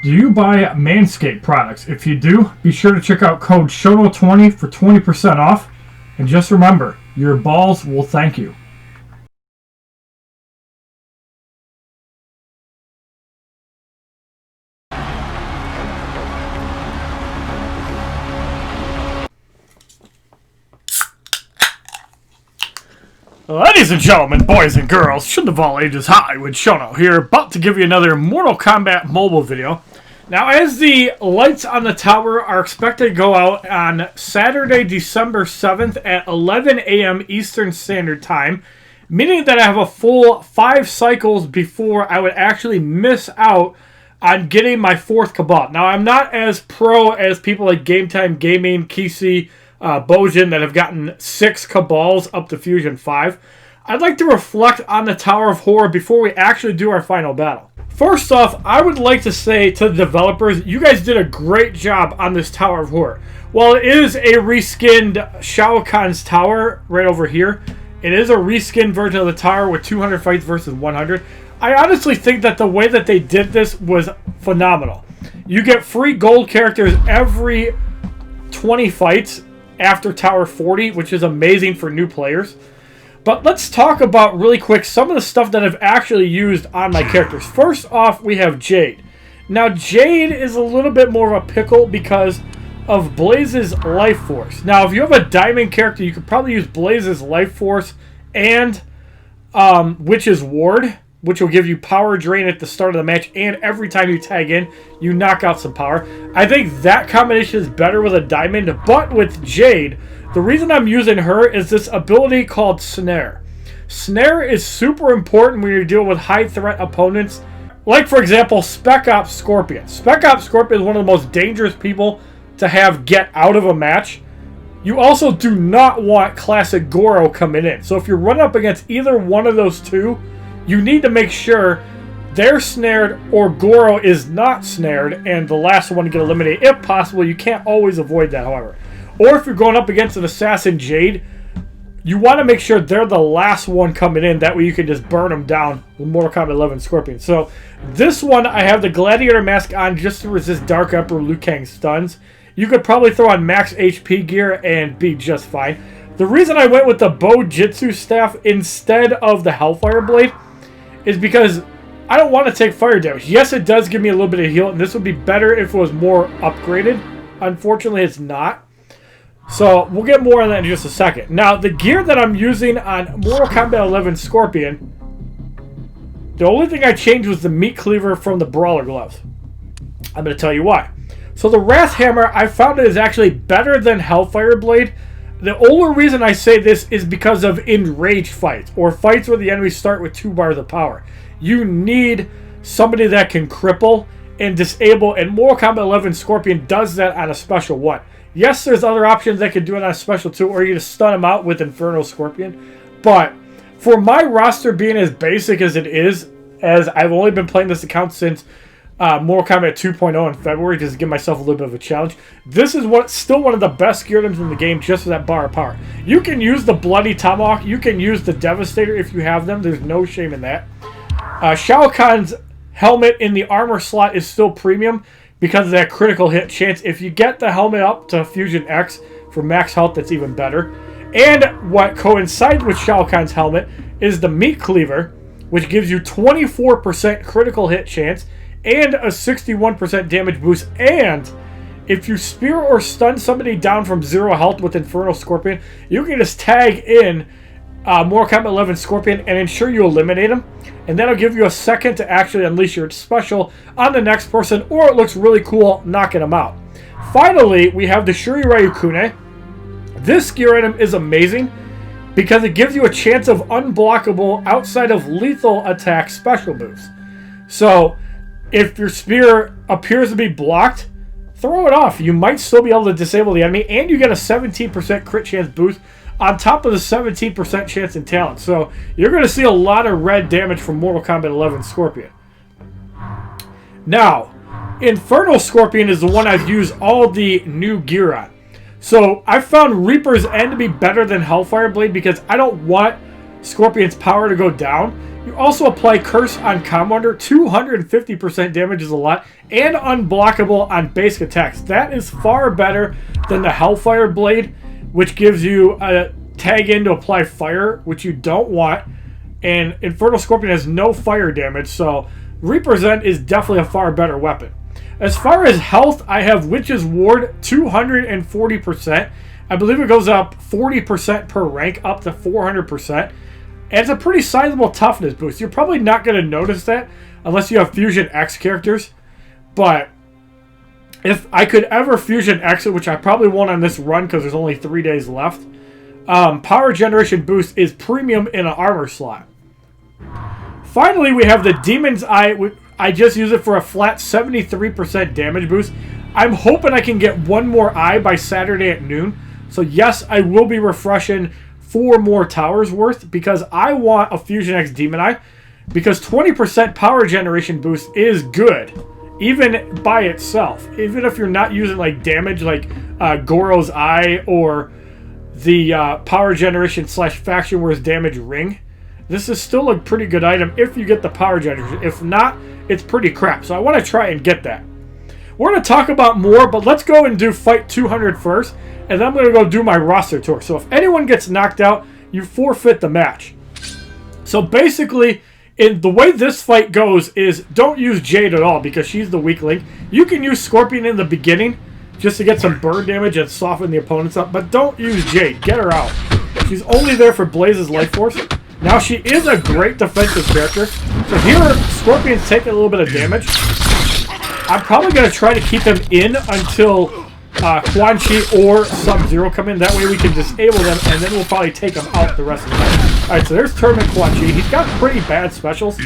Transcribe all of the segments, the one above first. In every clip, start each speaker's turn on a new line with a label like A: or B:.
A: Do you buy Manscaped products? If you do, be sure to check out code SHONO20 for 20% off. And just remember, your balls will thank you. Ladies and gentlemen, boys and girls, should of all ages, HollywoodShono here, about to give you another Mortal Kombat mobile video. Now, as the lights on the tower are expected to go out on Saturday, December 7th at 11 a.m. Eastern Standard Time, meaning that I have a full 5 cycles before I would actually miss out on getting my 4th Kabal. Now, I'm not as pro as people like Game Time Gaming, Kisi, Bojan that have gotten 6 Kabals up to Fusion 5. I'd like to reflect on the Tower of Horror before we actually do our final battle. First off, I would like to say to the developers, you guys did a great job on this Tower of Horror. While it is a reskinned Shao Kahn's tower right over here, it is a reskinned version of the tower with 200 fights versus 100. I honestly think that the way that they did this was phenomenal. You get free gold characters every 20 fights after Tower 40, which is amazing for new players. But let's talk about really quick some of the stuff that I've actually used on my characters. First off, we have Jade. Now, Jade is a little bit more of a pickle because of Blaze's Life Force. Now, if you have a diamond character, you could probably use Blaze's Life Force and Witch's Ward, which will give you power drain at the start of the match, and every time you tag in, you knock out some power. I think that combination is better with a diamond, but with Jade, the reason I'm using her is this ability called Snare. Snare is super important when you're dealing with high threat opponents, like for example, Spec Ops Scorpion. Spec Ops Scorpion is one of the most dangerous people to have get out of a match. You also do not want Classic Goro coming in. So if you're running up against either one of those two, you need to make sure they're snared or Goro is not snared and the last one to get eliminated. If possible, you can't always avoid that, however. Or if you're going up against an Assassin Jade, you want to make sure they're the last one coming in. That way you can just burn them down with Mortal Kombat 11 Scorpion. So this one, I have the Gladiator mask on just to resist Dark Emperor Liu Kang's stuns. You could probably throw on max HP gear and be just fine. The reason I went with the Bojutsu staff instead of the Hellfire Blade is because I don't want to take fire damage. Yes, it does give me a little bit of heal, and this would be better if it was more upgraded. Unfortunately, it's not. So, we'll get more on that in just a second. Now, the gear that I'm using on Mortal Kombat 11 Scorpion, the only thing I changed was the meat cleaver from the Brawler Gloves. I'm going to tell you why. So, the Wrath Hammer, I found it is actually better than Hellfire Blade. The only reason I say this is because of enraged fights, or fights where the enemies start with 2 bars of power. You need somebody that can cripple and disable, and Mortal Kombat 11 Scorpion does that on a special one. Yes, there's other options that can do it on a special too, or you just stun them out with Infernal Scorpion. But for my roster being as basic as it is, as I've only been playing this account since Mortal Kombat 2.0 in February, just to give myself a little bit of a challenge, this is still one of the best gear items in the game just for that bar of power. You can use the Bloody Tomahawk, you can use the Devastator if you have them, there's no shame in that. Shao Kahn's helmet in the armor slot is still premium because of that critical hit chance. If you get the helmet up to Fusion X for max health, that's even better. And what coincides with Shao Kahn's helmet is the Meat Cleaver, which gives you 24% critical hit chance and a 61% damage boost. And if you spear or stun somebody down from 0 health with Infernal Scorpion, you can just tag in Mortal Kombat 11 Scorpion and ensure you eliminate him. And that'll give you a second to actually unleash your special on the next person, or it looks really cool knocking them out. Finally, we have the Shuri Ryukune. This gear item is amazing because it gives you a chance of unblockable outside of lethal attack special boost. So if your spear appears to be blocked, throw it off. You might still be able to disable the enemy, and you get a 17% crit chance boost on top of the 17% chance in talent. So you're going to see a lot of red damage from Mortal Kombat 11 Scorpion. Now, Infernal Scorpion is the one I've used all the new gear on. So I found Reaper's End to be better than Hellfire Blade because I don't want Scorpion's power to go down. You also apply Curse on Commander. 250% damage is a lot. And unblockable on basic attacks. That is far better than the Hellfire Blade, which gives you a tag in to apply fire, which you don't want. And Infernal Scorpion has no fire damage, so Represent is definitely a far better weapon. As far as health, I have Witch's Ward 240%. I believe it goes up 40% per rank, up to 400%. And it's a pretty sizable toughness boost. You're probably not going to notice that unless you have Fusion X characters. But if I could ever Fusion X it, which I probably won't on this run because there's only 3 days left, power generation boost is premium in an armor slot. Finally, we have the Demon's Eye. I just use it for a flat 73% damage boost. I'm hoping I can get one more eye by Saturday at noon. So yes, I will be refreshing 4 more towers worth because I want a Fusion X Demon Eye, because 20% power generation boost is good, even by itself. Even if you're not using like damage like Goro's Eye or the power generation / faction wars damage ring, this is still a pretty good item if you get the power generation. If not, it's pretty crap. So I want to try and get that. We're going to talk about more, but let's go and do Fight 200 first, and then I'm going to go do my roster tour. So if anyone gets knocked out, you forfeit the match. So basically, in the way this fight goes is don't use Jade at all because she's the weak link. You can use Scorpion in the beginning just to get some burn damage and soften the opponents up, but don't use Jade. Get her out. She's only there for Blaze's life force. Now, she is a great defensive character. So here, Scorpion's taking a little bit of damage. I'm probably going to try to keep him in until Quan Chi or Sub-Zero come in. That way we can disable them, and then we'll probably take them out the rest of the time. Alright, so there's Tournament Quan Chi. He's got pretty bad specials,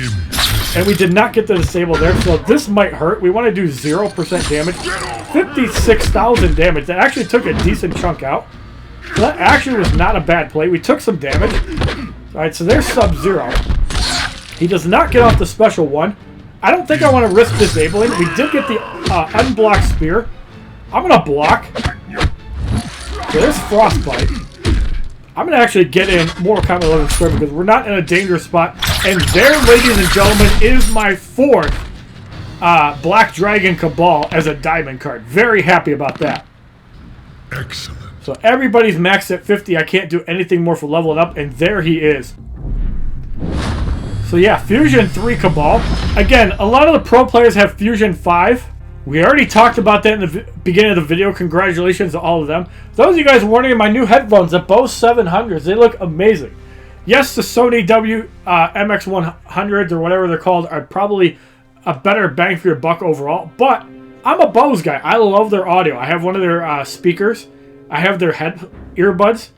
A: and we did not get the disable there, so this might hurt. We want to do 0% damage. 56,000 damage. That actually took a decent chunk out. So that actually was not a bad play. We took some damage. Alright, so there's Sub-Zero. He does not get off the special one. I don't think I want to risk disabling. We did get the unblocked spear. I'm going to block. So there's Frostbite. I'm going to actually get in Mortal Kombat 11 square because we're not in a dangerous spot. And there, ladies and gentlemen, is my 4th Black Dragon Kabal as a diamond card. Very happy about that.
B: Excellent.
A: So everybody's maxed at 50. I can't do anything more for leveling up, and there he is. So yeah, Fusion 3 Kabal. Again, a lot of the pro players have Fusion 5. We already talked about that in the beginning of the video. Congratulations to all of them. Those of you guys wondering, my new headphones, the Bose 700s, they look amazing. Yes, the Sony MX100s or whatever they're called are probably a better bang for your buck overall, but I'm a Bose guy. I love their audio. I have one of their speakers. I have their earbuds.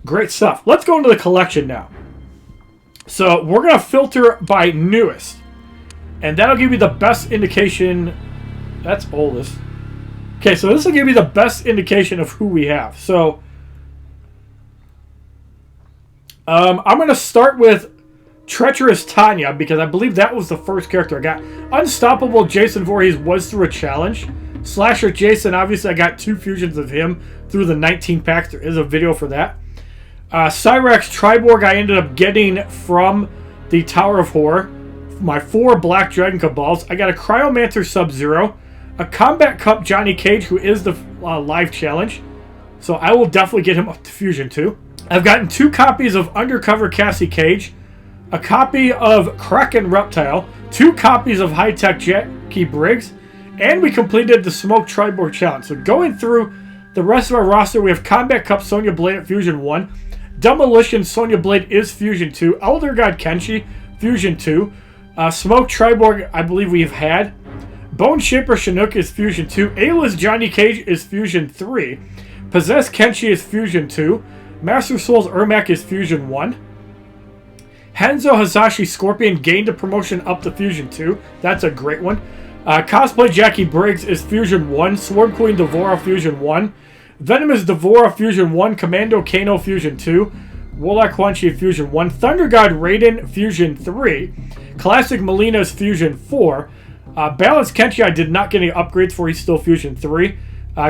A: Great stuff. Let's go into the collection now. So we're going to filter by newest. And that'll give you the best indication. That's oldest. Okay, so this will give you the best indication of who we have. So I'm going to start with Treacherous Tanya because I believe that was the first character I got. Unstoppable Jason Voorhees was through a challenge. Slasher Jason, obviously I got 2 fusions of him through the 19 packs. There is a video for that. Cyrax Triborg I ended up getting from the Tower of Horror. My 4 Black Dragon Kabals. I got a Cryomancer Sub-Zero. A Combat Cup Johnny Cage, who is the live challenge. So I will definitely get him up to Fusion 2. I've gotten 2 copies of Undercover Cassie Cage. A copy of Kraken Reptile. 2 copies of High Tech Jackie Briggs. And we completed the Smoke Triborg Challenge. So going through the rest of our roster, we have Combat Cup Sonya Blade at Fusion 1. Demolition Sonya Blade is Fusion 2. Elder God Kenshi, Fusion 2. Smoke Triborg, I believe we've had. Bone Shaper Chinook is Fusion 2. Ayla's Johnny Cage is Fusion 3. Possessed Kenshi is Fusion 2. Master Souls Ermac is Fusion 1. Henzo Hasashi Scorpion gained a promotion up to Fusion 2. That's a great one. Cosplay Jackie Briggs is Fusion 1. Swarm Queen Devora Fusion 1. Venomous Devora Fusion 1. Commando Kano Fusion 2. Warlock Quan Chi Fusion 1. Thunder God Raiden Fusion 3. Classic Melina's Fusion 4. Balanced Kenshi I did not get any upgrades for. He's still Fusion 3.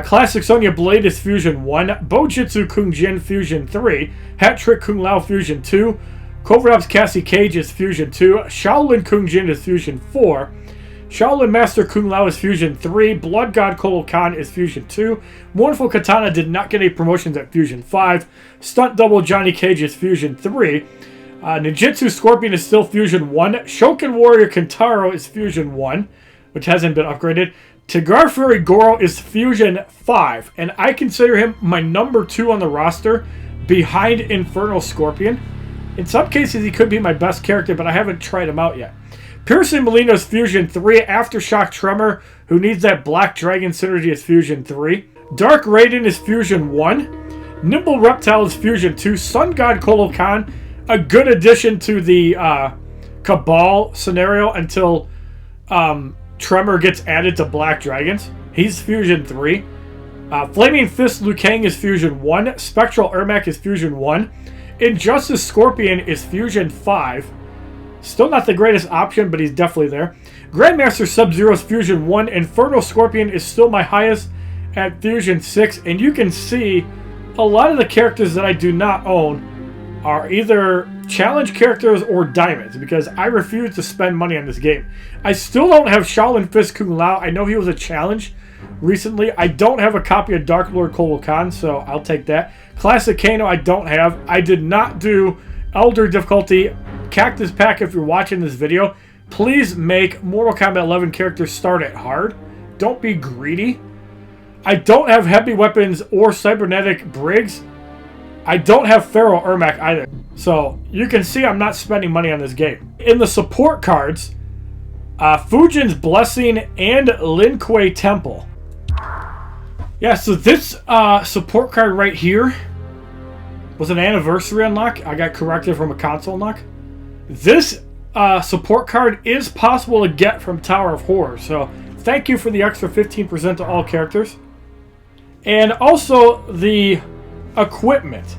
A: Classic Sonya Blade is Fusion 1. Bojutsu Kung Jin Fusion 3. Hat Trick Kung Lao Fusion 2. Kovradov's Cassie Cage is Fusion 2. Shaolin Kung Jin is Fusion 4. Shaolin Master Kung Lao is Fusion 3. Blood God Kolo Khan is Fusion 2. Mournful Kitana did not get any promotions at Fusion 5. Stunt Double Johnny Cage is Fusion 3. Ninjutsu Scorpion is still Fusion 1. Shokin Warrior Kentaro is Fusion 1, which hasn't been upgraded. Tigar Fury Goro is Fusion 5, and I consider him my number 2 on the roster, behind Infernal Scorpion. In some cases, he could be my best character, but I haven't tried him out yet. Pearson Molino's Fusion 3. Aftershock Tremor, who needs that Black Dragon synergy, is Fusion 3. Dark Raiden is Fusion 1. Nimble Reptile is Fusion 2. Sun God Kolo Khan, a good addition to the Kabal scenario until Tremor gets added to Black Dragons. He's Fusion 3. Flaming Fist Liu Kang is Fusion 1. Spectral Ermac is Fusion 1. Injustice Scorpion is Fusion 5. Still not the greatest option, but he's definitely there. Grandmaster Sub-Zero is Fusion 1. Infernal Scorpion is still my highest at Fusion 6. And you can see a lot of the characters that I do not own are either challenge characters or diamonds, because I refuse to spend money on this game. I still don't have Shaolin Fist Kung Lao. I know he was a challenge recently. I don't have a copy of Dark Lord Kolo Khan, so I'll take that. Classic Kano I don't have. I did not do Elder difficulty. Cactus Pack, if you're watching this video, please make Mortal Kombat 11 characters start at hard. Don't be greedy. I don't have Heavy Weapons or Cybernetic Briggs. I don't have Pharaoh Ermac either. So you can see I'm not spending money on this game. In the support cards, Fujin's Blessing and Lin Kuei Temple. Yeah, so this support card right here was an anniversary unlock. I got corrected from a console unlock. This support card is possible to get from Tower of Horror. So thank you for the extra 15% to all characters. And also the equipment.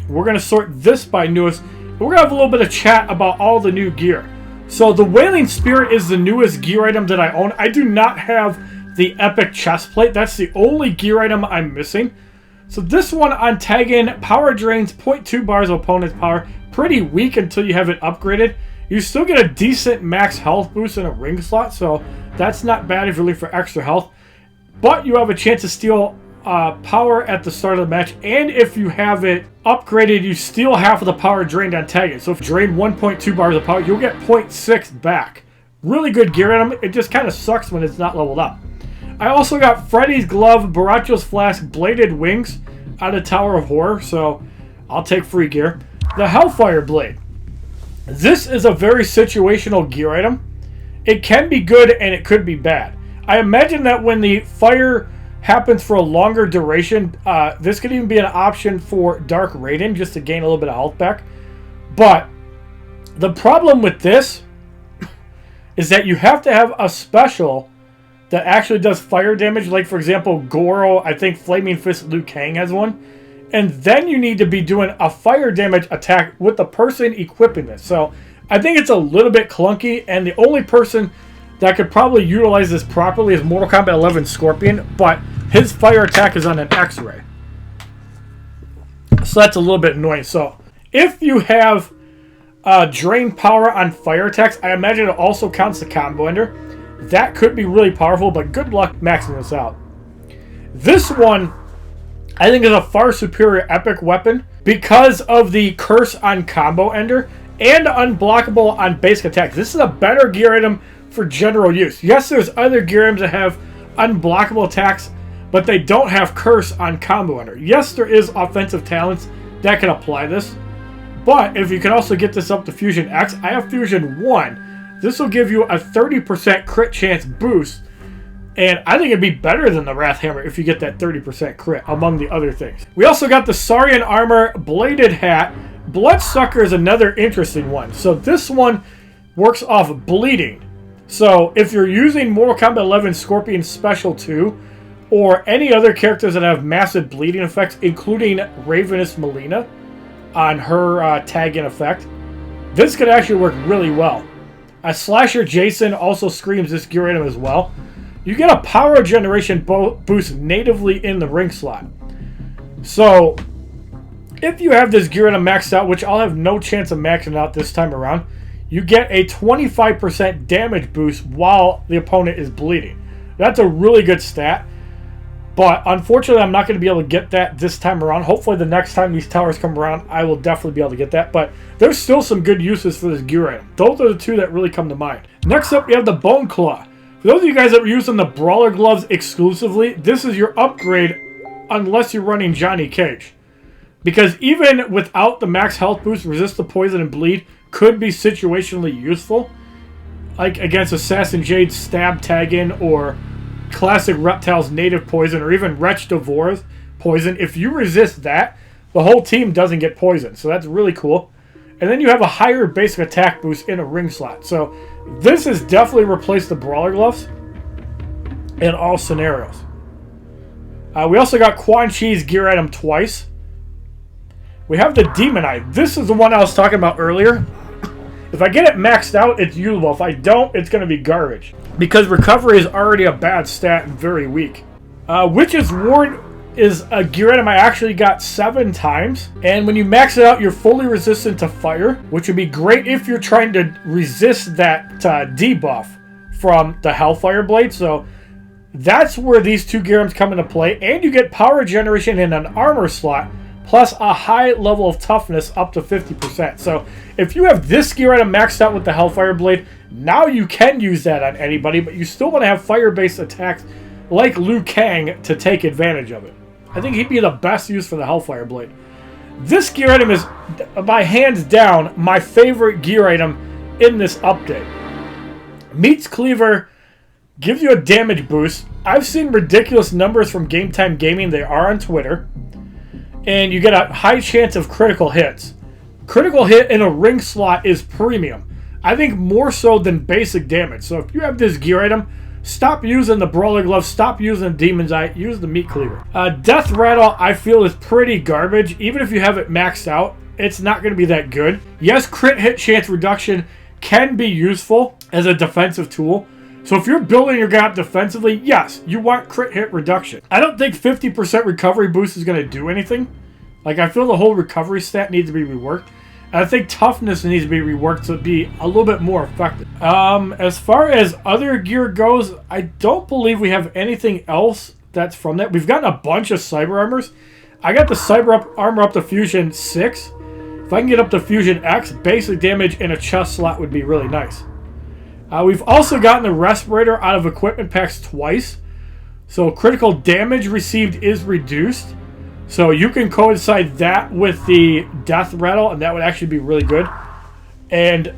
A: We're going to sort this by newest. We're going to have a little bit of chat about all the new gear. So the Wailing Spirit is the newest gear item that I own. I do not have the Epic Chest Plate. That's the only gear item I'm missing. So this one on Taggin, power drains 0.2 bars of opponent's power. Pretty weak until you have it upgraded. You still get a decent max health boost in a ring slot, so that's not bad if you're looking for extra health. But you have a chance to steal power at the start of the match, and if you have it upgraded, you steal half of the power drained on tagging. So if you drain 1.2 bars of power, you'll get 0.6 back. Really good gear item. It just kind of sucks when it's not leveled up. I also got Freddy's Glove, Baracho's Flask, Bladed Wings out of Tower of Horror, so I'll take free gear. The Hellfire Blade. This is a very situational gear item. It can be good and it could be bad. I imagine that when the fire happens for a longer duration, this could even be an option for Dark Raiden just to gain a little bit of health back. But the problem with this is that you have to have a special that actually does fire damage. Like, for example, Goro, I think Flaming Fist Liu Kang has one. And then you need to be doing a fire damage attack with the person equipping this. So I think it's a little bit clunky, and the only person that could probably utilize this properly is Mortal Kombat 11 Scorpion, but his fire attack is on an X-ray. So that's a little bit annoying. So if you have drain power on fire attacks, I imagine it also counts the combo ender. That could be really powerful, but good luck maxing this out. This one, I think, is a far superior epic weapon because of the curse on combo ender and unblockable on basic attacks. This is a better gear item for general use. Yes, there's other gear items that have unblockable attacks, but they don't have curse on combo ender. Yes, there is offensive talents that can apply this, but if you can also get this up to Fusion X, I have Fusion 1. This will give you a 30% crit chance boost, and I think it'd be better than the Wrath Hammer if you get that 30% crit, among the other things. We also got the Saurian Armor Bladed Hat. Bloodsucker is another interesting one. So this one works off bleeding. So if you're using Mortal Kombat 11 Scorpion Special 2, or any other characters that have massive bleeding effects, including Ravenous Melina on her tag-in effect, this could actually work really well. A Slasher Jason also screams this gear item as well. You get a power generation boost natively in the ring slot. So If you have this gear item maxed out, which I'll have no chance of maxing out this time around, you get a 25% damage boost while the opponent is bleeding. That's a really good stat. But unfortunately, I'm not going to be able to get that this time around. Hopefully, the next time these towers come around, I will definitely be able to get that. But there's still some good uses for this gear item. Those are the two that really come to mind. Next up, we have the Bone Claw. For those of you guys that were using the Brawler Gloves exclusively, this is your upgrade unless you're running Johnny Cage. Because even without the max health boost, resist the poison and bleed could be situationally useful. Like against Assassin Jade's stab tag in, or Classic Reptile's native poison, or even Wretch Devour's poison. If you resist that, the whole team doesn't get poisoned. So that's really cool. And then you have a higher basic attack boost in a ring slot. So this has definitely replaced the Brawler Gloves in all scenarios. We also got Quan Chi's gear item twice. We have the Demon Eye. This is the one I was talking about earlier. If I get it maxed out, it's usable. If I don't, it's going to be garbage. Because recovery is already a bad stat and very weak. Witch's Ward is a gear item I actually got 7 times. And when you max it out, you're fully resistant to fire, which would be great if you're trying to resist that debuff from the Hellfire Blade. So that's where these two gear items come into play. And you get power generation in an armor slot, plus a high level of toughness up to 50%. So if you have this gear item maxed out with the Hellfire Blade, now you can use that on anybody, but you still want to have fire-based attacks like Liu Kang to take advantage of it. I think he'd be the best use for the Hellfire Blade. This gear item is, by hands down, my favorite gear item in this update. Meets Cleaver, gives you a damage boost. I've seen ridiculous numbers from Game Time Gaming. They are on Twitter. And you get a high chance of critical hits. Critical hit in a ring slot is premium. I think more so than basic damage. So if you have this gear item, stop using the Brawler Glove, stop using Demon's Eye, use the Meat Cleaver. Death Rattle, I feel, is pretty garbage. Even if you have it maxed out, it's not going to be that good. Yes, crit hit chance reduction can be useful as a defensive tool. So if you're building your guy up defensively, yes, you want crit hit reduction. I don't think 50% recovery boost is going to do anything. Like, I feel the whole recovery stat needs to be reworked. And I think toughness needs to be reworked to be a little bit more effective. As far as other gear goes, I don't believe we have anything else that's from that. We've gotten a bunch of Cyber Armors. I got the Cyber Armor up to Fusion 6. If I can get up to Fusion X, basic damage in a chest slot would be really nice. We've also gotten the Respirator out of equipment packs twice. So critical damage received is reduced. So you can coincide that with the Death Rattle, and that would actually be really good. And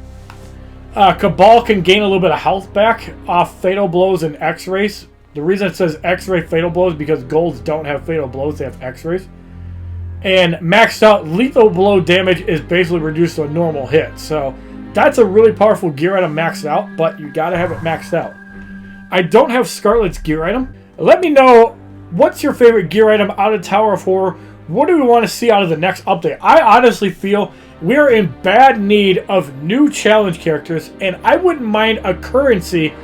A: Kabal can gain a little bit of health back off Fatal Blows and X-Rays. The reason it says X-Ray Fatal Blows is because golds don't have Fatal Blows, they have X-Rays. And maxed out lethal blow damage is basically reduced to a normal hit. So that's a really powerful gear item maxed out, but you gotta have it maxed out. I don't have Scarlet's gear item. Let me know, what's your favorite gear item out of Tower of Horror? What do we want to see out of the next update? I honestly feel we're in bad need of new challenge characters, and I wouldn't mind a currency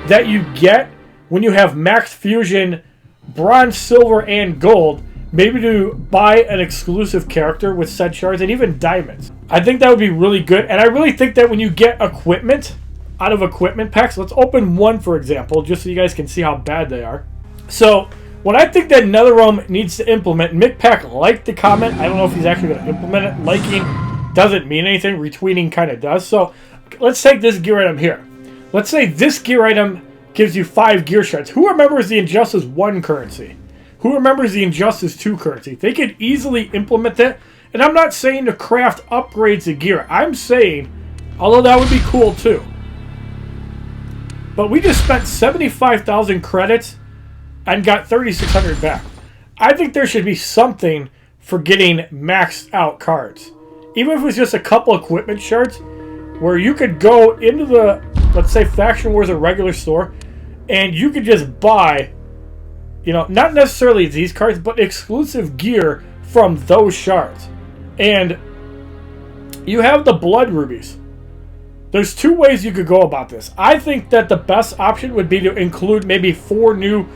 A: that you get when you have max fusion, bronze, silver, and gold, maybe to buy an exclusive character with said shards and even diamonds. I think that would be really good, and I really think that when you get equipment out of equipment packs, let's open one for example, just so you guys can see how bad they are. So what I think that NetherRealm needs to implement, McPack liked the comment. I don't know if he's actually going to implement it. Liking doesn't mean anything. Retweeting kind of does. So let's take this gear item here. Let's say this gear item gives you 5 gear shards. Who remembers the Injustice 1 currency? Who remembers the Injustice 2 currency? They could easily implement that. And I'm not saying to craft upgrades to gear. I'm saying, although that would be cool too. But we just spent 75,000 credits and got 3,600 back. I think there should be something for getting maxed out cards. Even if it was just a couple equipment shards, where you could go into the, let's say, Faction Wars or regular store, and you could just buy, you know, not necessarily these cards, but exclusive gear from those shards. And you have the Blood Rubies. There's 2 ways you could go about this. I think that the best option would be to include maybe 4 new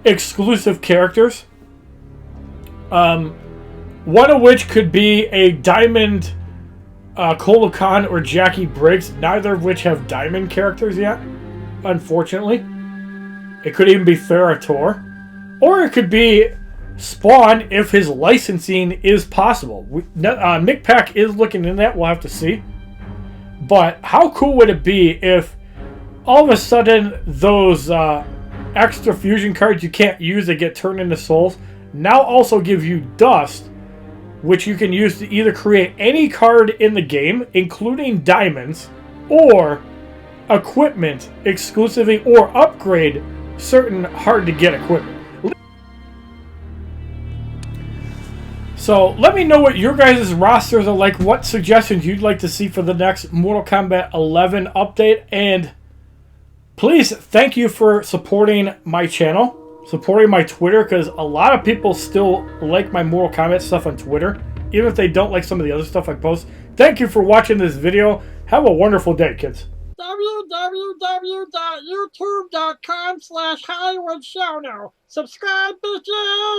A: exclusive characters. One of which could be a Diamond Kola Khan or Jackie Briggs, neither of which have Diamond characters yet, unfortunately. It could even be Therator. Or it could be Spawn if his licensing is possible. McPack is looking into that, we'll have to see. But how cool would it be if all of a sudden those extra fusion cards you can't use that get turned into souls now also give you dust, which you can use to either create any card in the game, including diamonds, or equipment exclusively, or upgrade certain hard-to-get equipment. So let me know what your guys' rosters are like, what suggestions you'd like to see for the next Mortal Kombat 11 update, and please, thank you for supporting my channel, supporting my Twitter, because a lot of people still like my Mortal Kombat stuff on Twitter, even if they don't like some of the other stuff I post. Thank you for watching this video. Have a wonderful day, kids.
C: www.youtube.com/HollywoodShono. Subscribe, bitches!